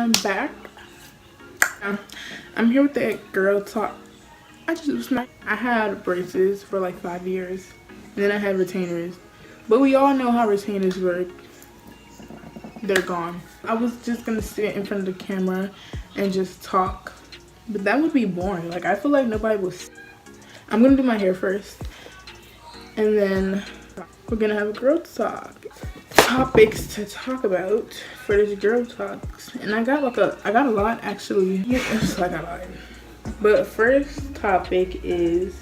I'm back. I'm here with that girl talk. I had braces for like 5 years, and then I had retainers. But we all know how retainers work. They're gone. I was just gonna sit in front of the camera and just talk, but that would be boring. Like, I feel like nobody was. I'm gonna do my hair first, and then we're gonna have a girl talk. Topics to talk about for this girl talks, and I got a lot actually. Yes, I got a lot. But first topic is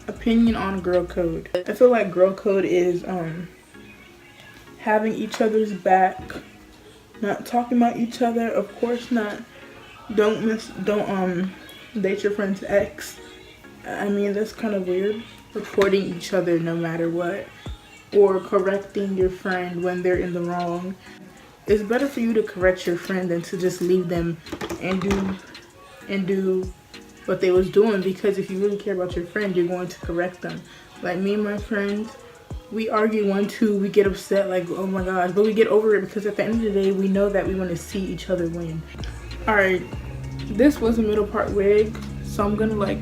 opinion on girl code. I feel like girl code is having each other's back, not talking about each other, of course not. Don't date your friend's ex. I mean, that's kind of weird. Reporting each other no matter what, or correcting your friend when they're in the wrong. It's better for you to correct your friend than to just leave them and do what they was doing, because if you really care about your friend, you're going to correct them. Like me and my friends, we argue 1-2, we get upset like, oh my gosh, but we get over it because at the end of the day, we know that we want to see each other win. All right, this was a middle part wig, so I'm gonna like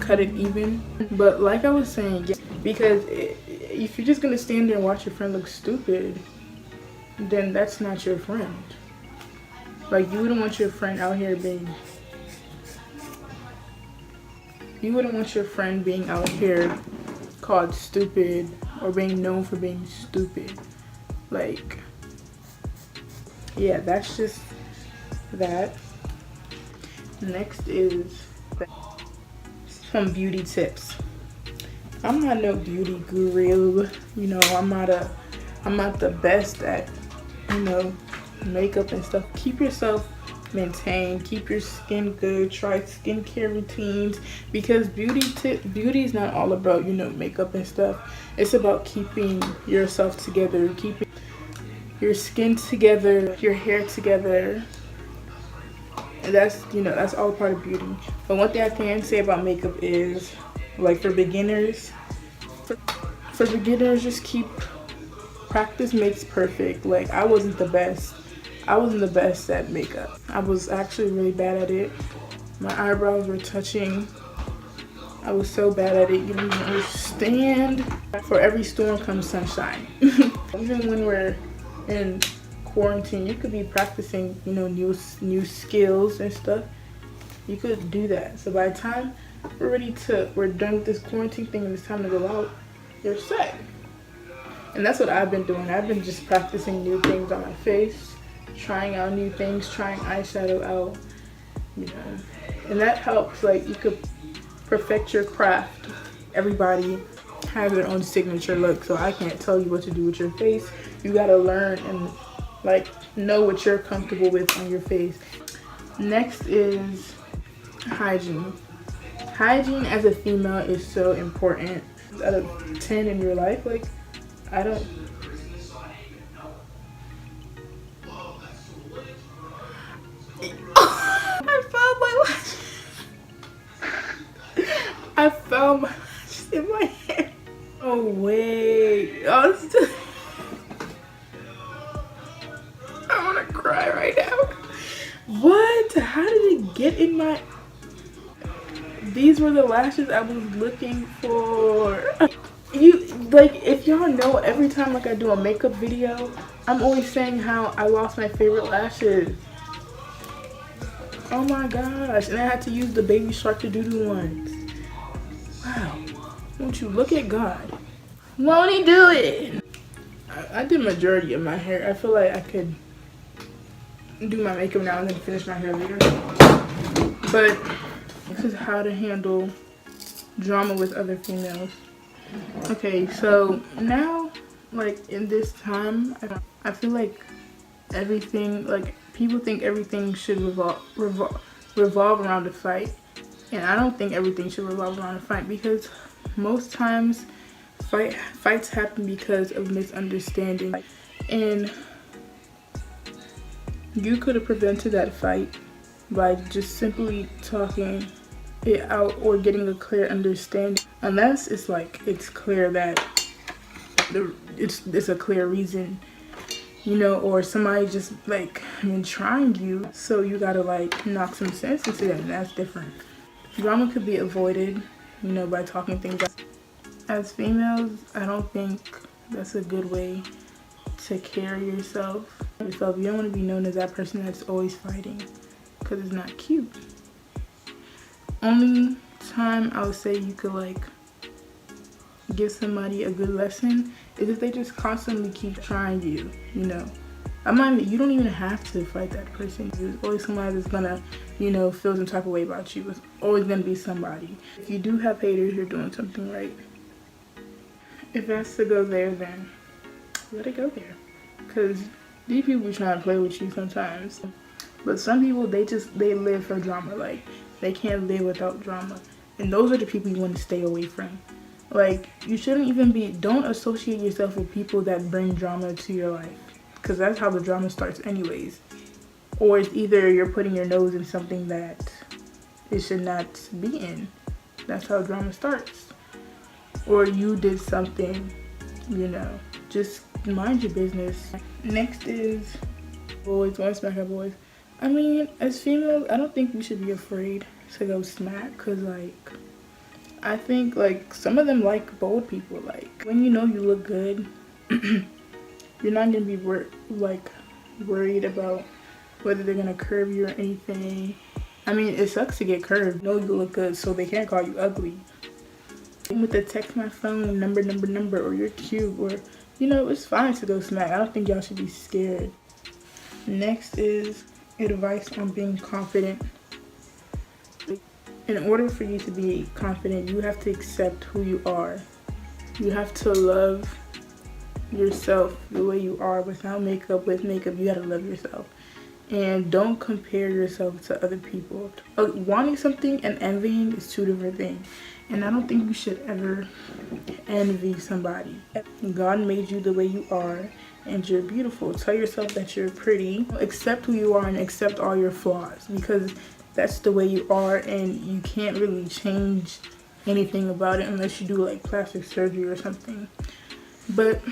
cut it even. But like I was saying, yeah, because if you're just gonna stand there and watch your friend look stupid, then that's not your friend. Like, you wouldn't want your friend out here being called stupid or being known for being stupid. Like, yeah, that's just that. Next is some beauty tips. I'm not no beauty guru, you know. I'm not the best at, you know, makeup and stuff. Keep yourself maintained, keep your skin good, try skincare routines, because beauty is not all about, you know, makeup and stuff. It's about keeping yourself together, keeping your skin together, your hair together. And that's, you know, that's all part of beauty. But one thing I can say about makeup is, like, for beginners, just keep practice makes perfect. Like, I wasn't the best at makeup. I was actually really bad at it. My eyebrows were touching. I was so bad at it, you don't even understand. For every storm comes sunshine. Even when we're in quarantine, you could be practicing, you know, new skills and stuff. You could do that. So by the time we're done with this quarantine thing and it's time to go out, you're set. And that's what I've been doing. I've been just practicing new things on my face, trying out new things, trying eyeshadow out, you know. And that helps. Like, you could perfect your craft. Everybody has their own signature look, so I can't tell you what to do with your face. You gotta learn and like know what you're comfortable with on your face. Next is hygiene. Hygiene as a female is so important. Out of 10 in your life, like, I don't. I found my lashes in my hair. Oh wait. Oh, I want to cry right now. What? How did it get in my... These were the lashes I was looking for. You, like, if y'all know, every time like I do a makeup video, I'm always saying how I lost my favorite lashes. Oh my gosh. And I had to use the Baby Shark to do the ones. Wow. Won't you look at God? Won't he do it? I did majority of my hair. I feel like I could do my makeup now and then finish my hair later. But this is how to handle drama with other females. Okay, so now, like, in this time, I feel like everything, like, people think everything should revolve around a fight. And I don't think everything should revolve around a fight, because most times fights happen because of misunderstanding. And you could have prevented that fight by just simply talking it out or getting a clear understanding. Unless it's like, it's clear that it's a clear reason you know, or somebody just like been trying you, so you gotta like knock some sense into them. That's different. Drama could be avoided, you know, by talking things out. As females, I don't think that's a good way to carry yourself. You don't want to be known as that person that's always fighting, because it's not cute. Only time I would say you could like give somebody a good lesson is if they just constantly keep trying you, you know. You don't even have to fight that person. There's always somebody that's gonna, you know, feel some type of way about you. It's always gonna be somebody. If you do have haters, you're doing something right. If it has to go there, then let it go there. Because these people be trying to play with you sometimes. But some people, they live for drama. Like, they can't live without drama. And those are the people you want to stay away from. Like, you shouldn't even don't associate yourself with people that bring drama to your life. Because that's how the drama starts anyways. Or it's either you're putting your nose in something that it should not be in. That's how drama starts. Or you did something, you know. Just mind your business. Next is boys. Want to smack our boys. I mean, as females, I don't think we should be afraid to go smack. Because, like, I think, like, some of them like bold people. Like, when you know you look good, you're not going to be worried about whether they're going to curve you or anything. I mean, it sucks to get curved. You know you look good, so they can't call you ugly. With the text my phone number, or you're cute, or, you know, it's fine to go smack. I don't think y'all should be scared. Next is advice on being confident. In order for you to be confident, you have to accept who you are. You have to love yourself the way you are, without makeup, with makeup. You gotta love yourself. And don't compare yourself to other people. Wanting something and envying is two different things. And I don't think you should ever envy somebody. God made you the way you are, and you're beautiful. Tell yourself that you're pretty. Accept who you are and accept all your flaws, because that's the way you are, and you can't really change anything about it unless you do like plastic surgery or something. But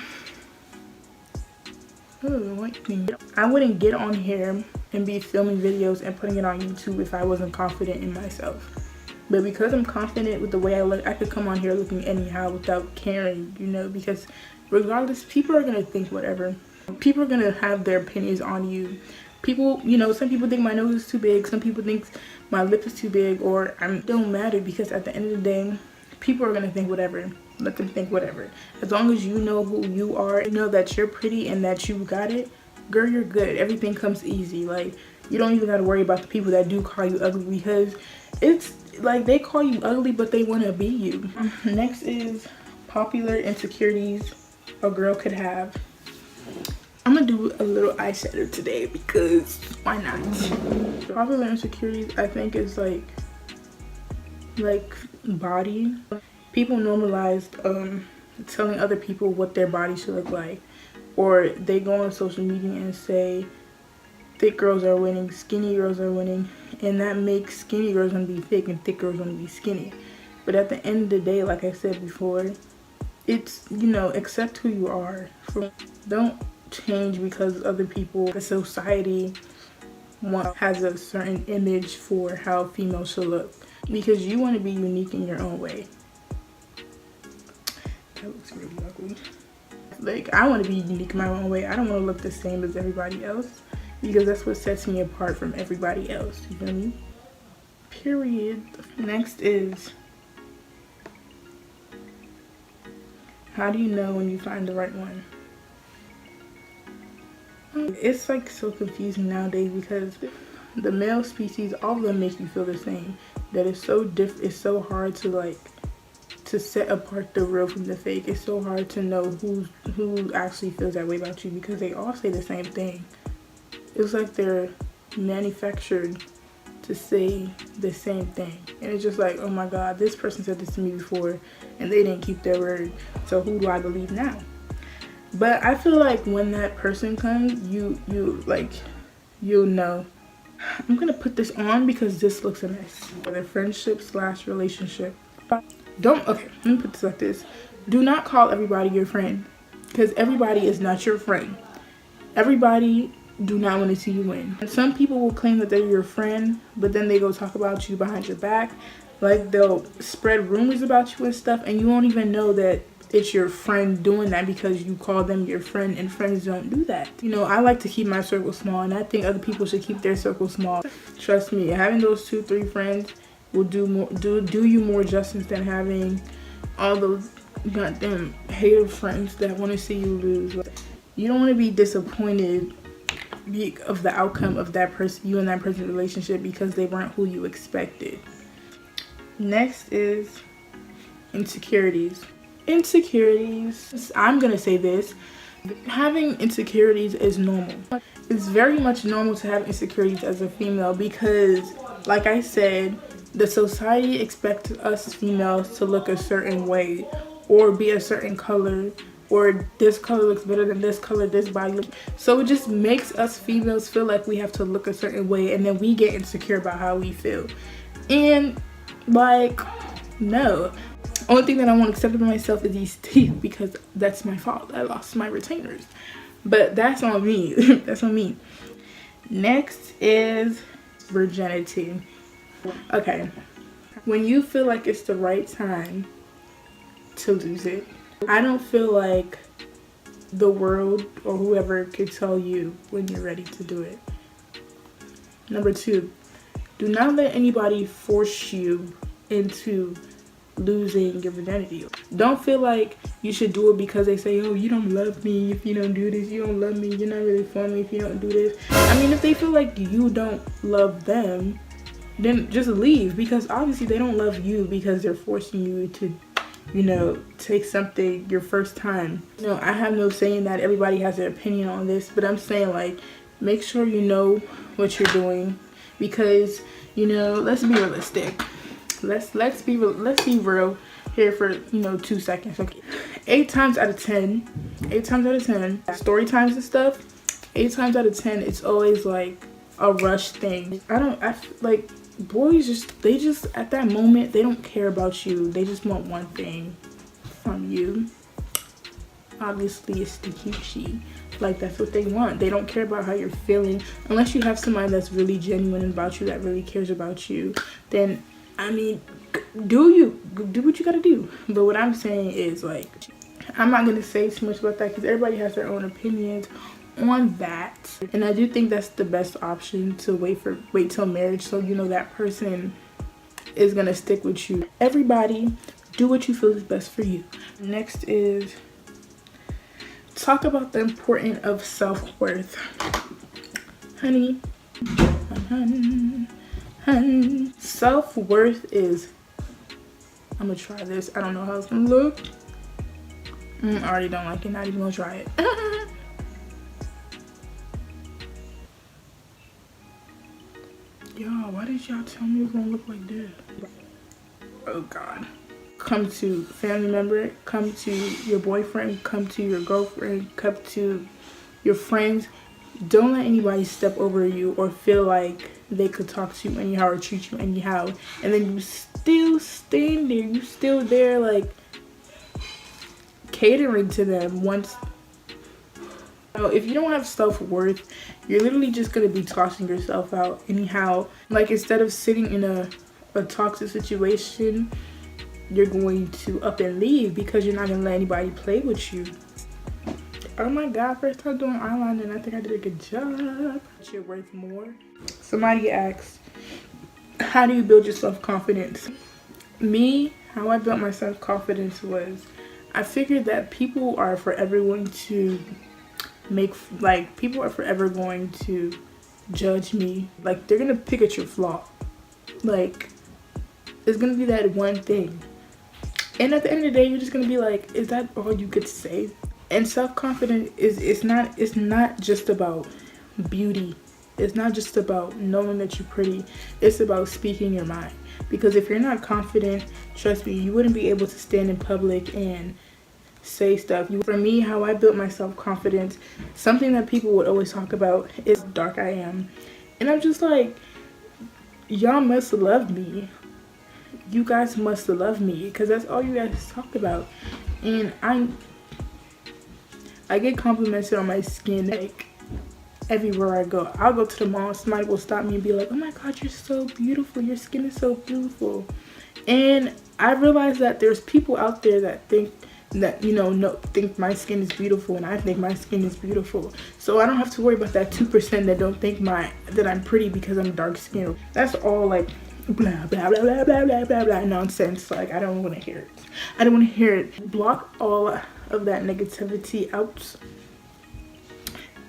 I wouldn't get on here and be filming videos and putting it on YouTube if I wasn't confident in myself. But because I'm confident with the way I look, I could come on here looking anyhow without caring, you know, because regardless, people are going to think whatever. People are going to have their opinions on you. People, you know, some people think my nose is too big. Some people think my lip is too big, or it don't matter, because at the end of the day, people are going to think whatever. Let them think whatever. As long as you know who you are, you know that you're pretty and that you got it, girl, you're good. Everything comes easy. Like, you don't even got to worry about the people that do call you ugly, because it's like they call you ugly, but they want to be you. Next is popular insecurities a girl could have. I'm gonna do a little eyeshadow today because why not? Popular insecurities, I think, is like body. People normalized telling other people what their body should look like, or they go on social media and say thick girls are winning, skinny girls are winning, and that makes skinny girls want to be thick and thick girls want to be skinny. But at the end of the day, like I said before, it's, you know, accept who you are. Don't change because other people, the society has a certain image for how females should look, because you want to be unique in your own way. That looks really ugly. Like, I want to be unique in my own way. I don't want to look the same as everybody else, because that's what sets me apart from everybody else. You feel me? Period. Next is, how do you know when you find the right one? It's like so confusing nowadays, because the male species, all of them make you feel the same. That it's so it's so hard to set apart the real from the fake. It's so hard to know who actually feels that way about you, because they all say the same thing. It's like they're manufactured to say the same thing, and it's just like, oh my god, this person said this to me before and they didn't keep their word, so who do I believe now? But I feel like when that person comes, you'll know. I'm gonna put this on because this looks a mess. For the friendship / relationship, okay, let me put this like this. Do not call everybody your friend, because everybody is not your friend. Everybody do not want to see you win. And some people will claim that they're your friend, but then they go talk about you behind your back. Like, they'll spread rumors about you and stuff, and you won't even know that it's your friend doing that because you call them your friend, and friends don't do that. You know, I like to keep my circle small, and I think other people should keep their circle small. Trust me, having those 2-3 friends will do you more justice than having all those goddamn hater friends that want to see you lose. Like, you don't want to be disappointed of the outcome of that person, you and that person's relationship, because they weren't who you expected. Next is insecurities. Insecurities, I'm gonna say this, having insecurities is normal. It's very much normal to have insecurities as a female because, like I said, the society expects us females to look a certain way or be a certain color, or this color looks better than this color, this body looks. So it just makes us females feel like we have to look a certain way, and then we get insecure about how we feel. And like, no. Only thing that I won't accept about myself is these teeth, because that's my fault. I lost my retainers. But that's on me. That's on me. Next is virginity. Okay. When you feel like it's the right time to lose it, I don't feel like the world or whoever could tell you when you're ready to do it. Number 2, do not let anybody force you into losing your virginity. Don't feel like you should do it because they say, oh, you don't love me if you don't do this, you don't love me, you're not really for me if you don't do this. I mean, if they feel like you don't love them, then just leave, because obviously they don't love you because they're forcing you to, you know, take something your first time. You know, I have no saying that everybody has their opinion on this, but I'm saying, like, make sure you know what you're doing, because, you know, let's be realistic. Let's be real here for, you know, 2 seconds. Okay, 8 times out of 10, story times and stuff, 8 times out of 10, it's always like a rush thing. I like, boys they just at that moment, they don't care about you. They just want one thing from you. Obviously, it's the coochie. Like, that's what they want. They don't care about how you're feeling. Unless you have somebody that's really genuine about you, that really cares about you, then, I mean, do what you gotta do. But what I'm saying is, like, I'm not gonna say too much about that because everybody has their own opinions on that. And I do think that's the best option, to wait till marriage, so you know that person is gonna stick with you. Everybody, do what you feel is best for you. Next is talk about the importance of self-worth. Honey, self-worth is, I'm gonna try this. I don't know how it's gonna look. I already don't like it, not even gonna try it. Y'all, why did y'all tell me it was gonna look like this? Oh God. Come to family member, come to your boyfriend, come to your girlfriend, come to your friends. Don't let anybody step over you or feel like they could talk to you anyhow or treat you anyhow, and then you still stand there, you still there, like, catering to them. Once, you know, if you don't have self-worth, you're literally just gonna be tossing yourself out anyhow. Like, instead of sitting in a toxic situation, you're going to up and leave because you're not gonna let anybody play with you. Oh my God, first time doing eyeliner and I think I did a good job. You're worth more. Somebody asked, how do you build your self-confidence? Me, how I built my self-confidence was, I figured that people are forever going to judge me. Like, they're gonna pick at your flaw. Like, it's gonna be that one thing. And at the end of the day, you're just gonna be like, is that all you could say? And self-confidence it's not just about beauty. It's not just about knowing that you're pretty. It's about speaking your mind. Because if you're not confident, trust me, you wouldn't be able to stand in public and say stuff. For me, how I built my self-confidence, something that people would always talk about is how dark I am. And I'm just like, y'all must love me. You guys must love me, because that's all you guys talk about. And I get complimented on my skin. Like, everywhere I go. I'll go to the mall, somebody will stop me and be like, oh my god, you're so beautiful, your skin is so beautiful. And I realize that there's people out there that think that, you know, think my skin is beautiful, and I think my skin is beautiful. So I don't have to worry about that 2% that don't think that I'm pretty because I'm dark skinned. That's all like blah blah blah blah blah blah blah blah nonsense. Like, I don't want to hear it. I don't want to hear it. Block all of that negativity out,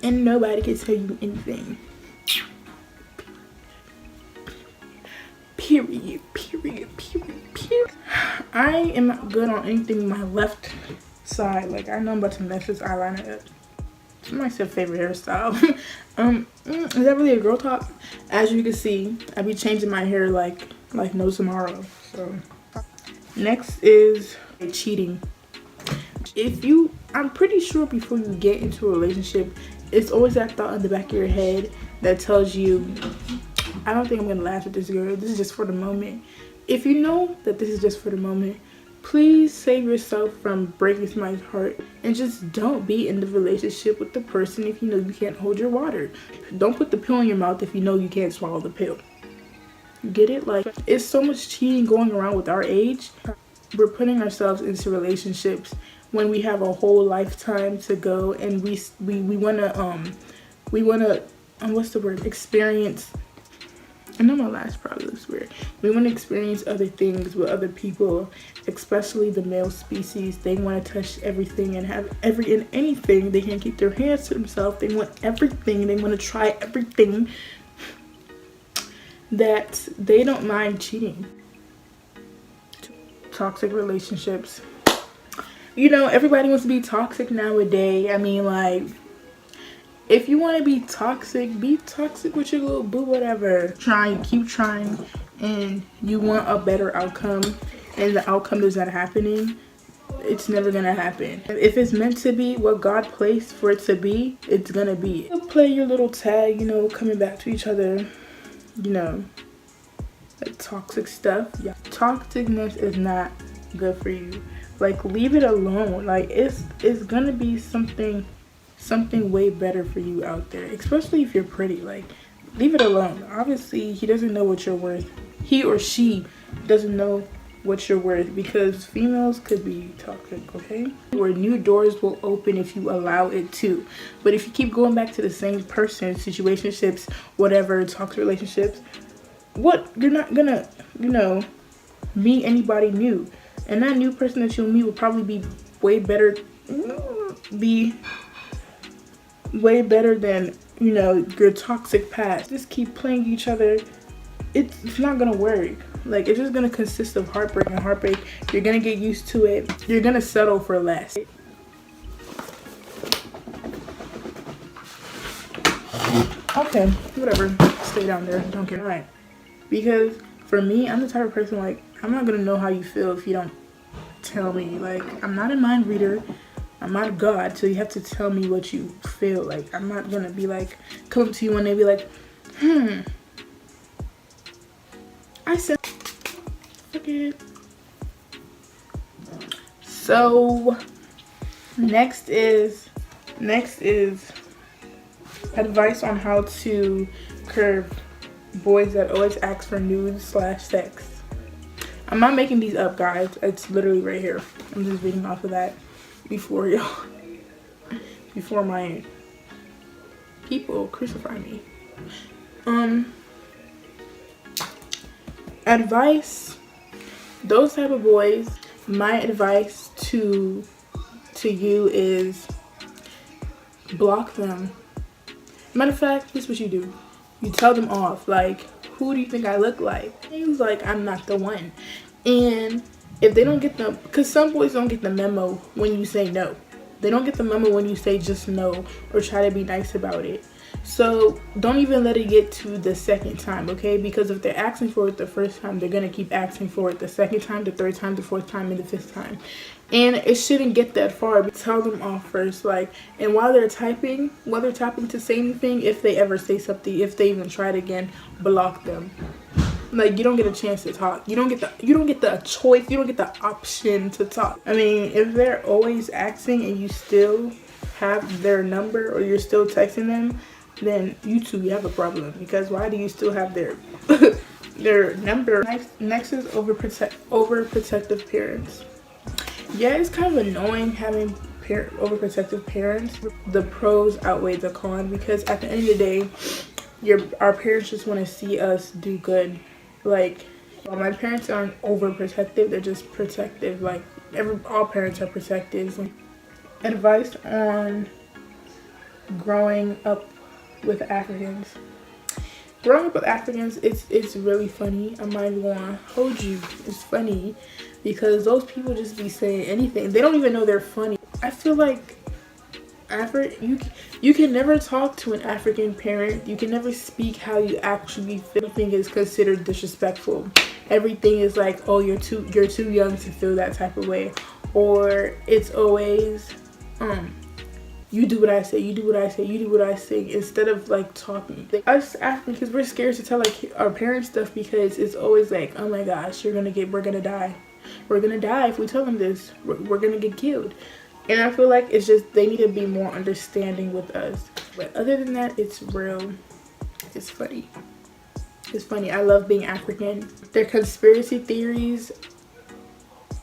and nobody can tell you anything. Period, period, period, period. I am not good on anything my left side. Like, I know I'm about to mess this eyeliner up. Somebody said favorite hairstyle. Is that really a girl talk? As you can see, I be changing my hair like no tomorrow. So next is cheating. I'm pretty sure before you get into a relationship, it's always that thought in the back of your head that tells you, I don't think I'm gonna last with this girl. This is just for the moment. If you know that this is just for the moment, please save yourself from breaking somebody's heart, and just don't be in the relationship with the person if you know you can't hold your water. Don't put the pill in your mouth if you know you can't swallow the pill. You get it? Like, it's so much cheating going around with our age. We're putting ourselves into relationships when we have a whole lifetime to go, and we wanna what's the word? Experience. I know my last probably looks weird. We want to experience other things with other people, especially the male species. They want to touch everything and have anything. They can't keep their hands to themselves. They want everything. They want to try everything. That they don't mind cheating. Toxic relationships. You know, everybody wants to be toxic nowadays. I mean, like, if you want to be toxic with your little boo, whatever. Keep trying, and you want a better outcome, and the outcome is not happening, it's never gonna happen. If it's meant to be what God placed for it to be, it's gonna be. You play your little tag, you know, coming back to each other, you know, like toxic stuff. Yeah, toxicness is not good for you. Like, leave it alone. Like, it's gonna be something way better for you out there, especially if you're pretty. Like, leave it alone. Obviously, he doesn't know what you're worth. He or she doesn't know what you're worth, because females could be toxic, okay? Where new doors will open if you allow it to. But if you keep going back to the same person, situationships, whatever, toxic relationships, you're not gonna, you know, meet anybody new. And that new person that you'll meet will probably be way better than, you know, your toxic past. Just keep playing each other. It's not gonna work. Like, it's just gonna consist of heartbreak and heartbreak. You're gonna get used to it. You're gonna settle for less. Okay, whatever. Stay down there. Don't care. Alright. Because for me, I'm the type of person, like, I'm not gonna know how you feel if you don't tell me. Like, I'm not a mind reader. I'm not God, so you have to tell me what you feel. Like, I'm not gonna be like, come up to you one day and be like, I said, fuck it. So next is advice on how to curb boys that always ask for nudes/sex. I'm not making these up, guys. It's literally right here. I'm just reading off of that before my people crucify me. Advice, those type of boys, my advice to you is block them. Matter of fact, this is what you do. You tell them off. Like, who do you think I look like? Things like, I'm not the one. And if they don't get the, because some boys don't get the memo when you say no. They don't get the memo when you say just no or try to be nice about it. So don't even let it get to the second time, okay? Because if they're asking for it the first time, they're going to keep asking for it the second time, the third time, the fourth time, and the fifth time. And it shouldn't get that far. But tell them off first. Like, and while they're tapping to say anything, if they ever say something, if they even try it again, block them. Like, you don't get a chance to talk. You don't get the choice. You don't get the option to talk. I mean, if they're always asking and you still have their number or you're still texting them, then you two, you have a problem, because why do you still have their their number? Next is overprotective parents. Yeah, it's kind of annoying having overprotective parents. The pros outweigh the con, because at the end of the day, our parents just want to see us do good. Like, well, my parents aren't overprotective, they're just protective. Like, all parents are protective. Advice on growing up with Africans. Growing up with Africans, it's really funny. I'm not even gonna hold you. It's funny because those people just be saying anything. They don't even know they're funny. I feel like you can never talk to an African parent. You can never speak how you actually feel. Everything is considered disrespectful. Everything is like, oh, you're too young to feel that type of way, or it's always you do what I say, you do what I say, you do what I say, instead of like talking. Like, us Africans, we're scared to tell like our parents stuff, because it's always like, oh my gosh, we're gonna die. We're gonna die if we tell them this. We're gonna get killed. And I feel like it's just, they need to be more understanding with us. But other than that, it's real. It's funny. It's funny. I love being African. Their conspiracy theories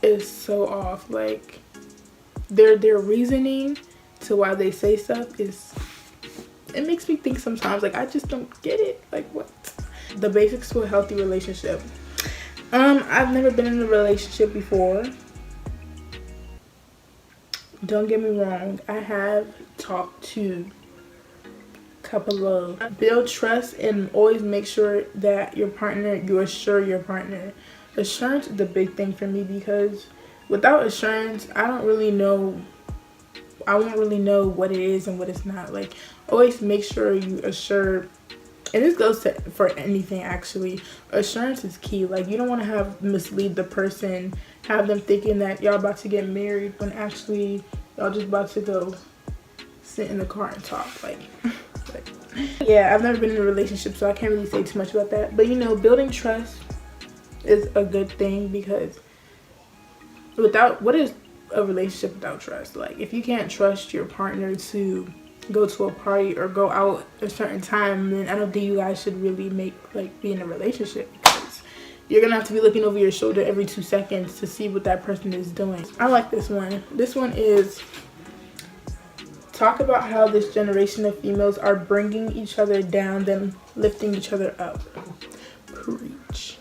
is so off. Like, their reasoning to why they say stuff it makes me think sometimes, like, I just don't get it. Like, what? The basics to a healthy relationship. I've never been in a relationship before. Don't get me wrong, I have talked to a couple of, build trust and always make sure that you assure your partner. Assurance is the big thing for me, because without assurance, I won't really know what it is and what it's not. Like, always make sure you assure, and this goes for anything actually. Assurance is key. Like, you don't want to mislead the person, have them thinking that y'all about to get married when actually y'all just about to go sit in the car and talk. Like yeah, I've never been in a relationship, so I can't really say too much about that. But building trust is a good thing, because what is a relationship without trust? Like, if you can't trust your partner to go to a party or go out a certain time, then I don't think you guys should really be in a relationship, because you're gonna have to be looking over your shoulder every 2 seconds to see what that person is doing. I like this one. This one is, talk about how this generation of females are bringing each other down than lifting each other up. Preach.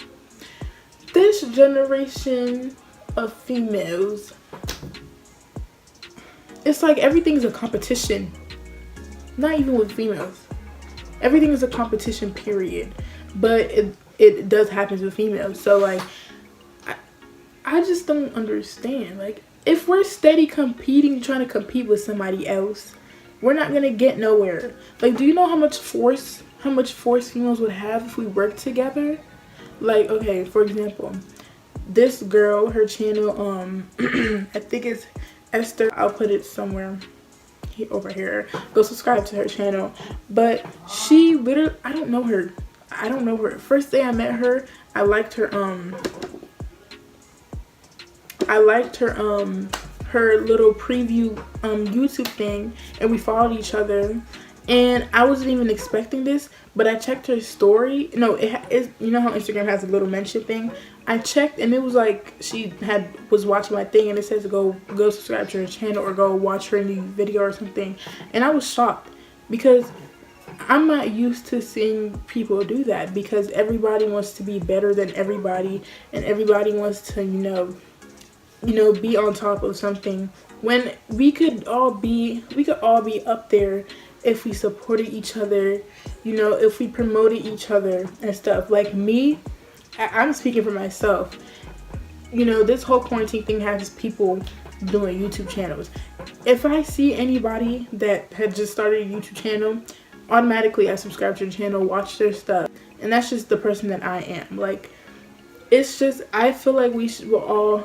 This generation of females, it's like everything's a competition. Not even with females. Everything is a competition, period. But it does happen with females. So, like, I just don't understand. Like, if we're steady trying to compete with somebody else, we're not gonna get nowhere. Like, do you know how much force females would have if we worked together? Like, okay, for example, this girl, her channel, I think it's Esther. I'll put it somewhere over here. Go subscribe to her channel. But she literally, I don't know her. First day I met her, I liked her her little preview YouTube thing, and we followed each other, and I wasn't even expecting this, but I checked her story. No, you know how Instagram has a little mention thing? I checked, and it was like she was watching my thing, and it says go subscribe to her channel or go watch her new video or something. And I was shocked, because I'm not used to seeing people do that, because everybody wants to be better than everybody, and everybody wants to be on top of something, when we could all be up there if we supported each other, if we promoted each other and stuff. Like me, I'm speaking for myself. This whole quarantine thing has people doing YouTube channels. If I see anybody that had just started a YouTube channel, automatically I subscribe to the channel, watch their stuff, and that's just the person that I am. Like, it's just, I feel like we'll all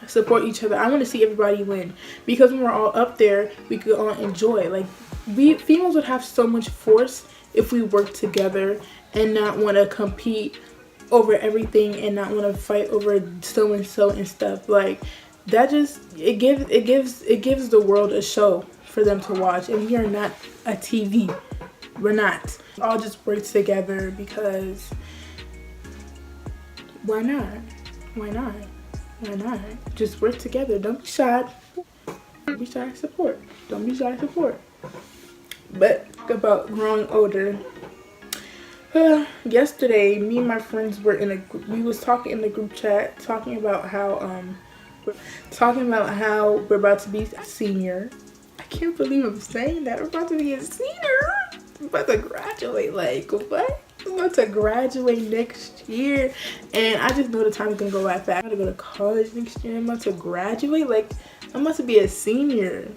support each other. I want to see everybody win, because when we're all up there, we could all enjoy. Like, females would have so much force if we work together and not want to compete over everything and not want to fight over so and so and stuff. Like, that just, it gives the world a show for them to watch, and we are not a TV. We're not. All just work together because why not? Why not? Why not? Just work together. Don't be shy. Don't be shy to support. Don't be shy to support. But about growing older. Yesterday, me and my friends were we was talking in the group chat, talking about how we're about to be a senior. I can't believe I'm saying that. We're about to be a senior. I'm about to graduate. Like, what? I'm about to graduate next year. And I just know the time is going to go right fast. I'm going to go to college next year. I'm about to graduate. Like, I'm about to be a senior.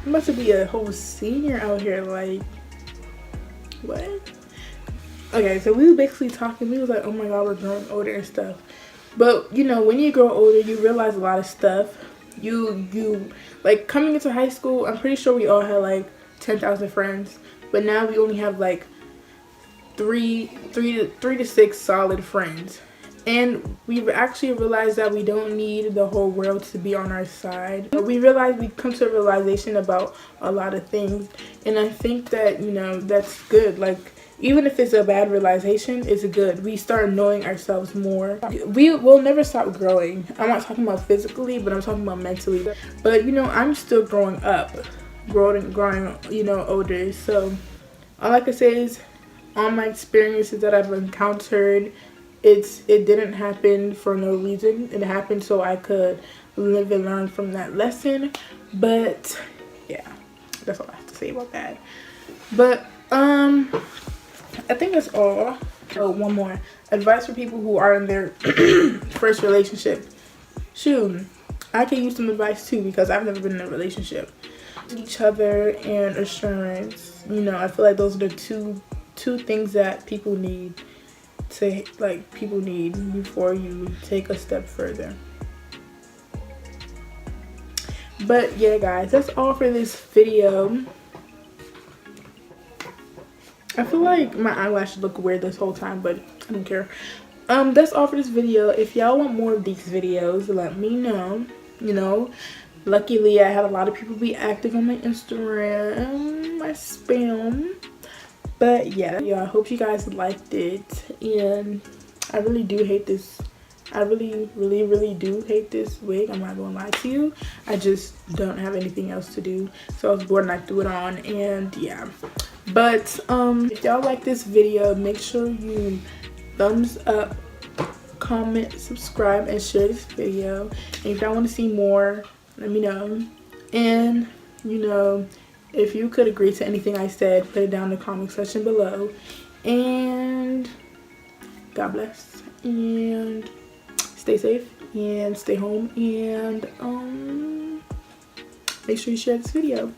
I'm about to be a whole senior out here. Like, what? Okay, so we were basically talking. We was like, oh my god, we're growing older and stuff. But you know, when you grow older, you realize a lot of stuff. You like coming into high school. I'm pretty sure we all had like 10,000 friends, but now we only have like three to six solid friends. And we've actually realized that we don't need the whole world to be on our side. We come to a realization about a lot of things. And I think that, you know, that's good. Like, even if it's a bad realization, it's good. We start knowing ourselves more. We will never stop growing. I'm not talking about physically, but I'm talking about mentally. But, you know, I'm still growing up, growing, you know, older. So all I can say is all my experiences that I've encountered, it didn't happen for no reason. It happened so I could live and learn from that lesson. But yeah, that's all I have to say about that. But I think that's all. Oh, one more advice for people who are in their first relationship. Shoot, I can use some advice too because I've never been in a relationship. Each other and assurance. You know, I feel like those are the two things that people need before you take a step further. But yeah, guys, that's all for this video. I feel like my eyelashes look weird this whole time, but I don't care. That's all for this video. If y'all want more of these videos, let me know. You know, luckily I had a lot of people be active on my Instagram, my spam. But yeah, I hope you guys liked it. And I really do hate this. I really do hate this wig. I'm not gonna lie to you. I just don't have anything else to do. So I was bored and I threw it on, and yeah. But if y'all like this video, make sure you thumbs up, comment, subscribe, and share this video. And if y'all want to see more, let me know. And you know, if you could agree to anything I said, put it down in the comment section below. And God bless, and stay safe, and stay home, and make sure you share this video.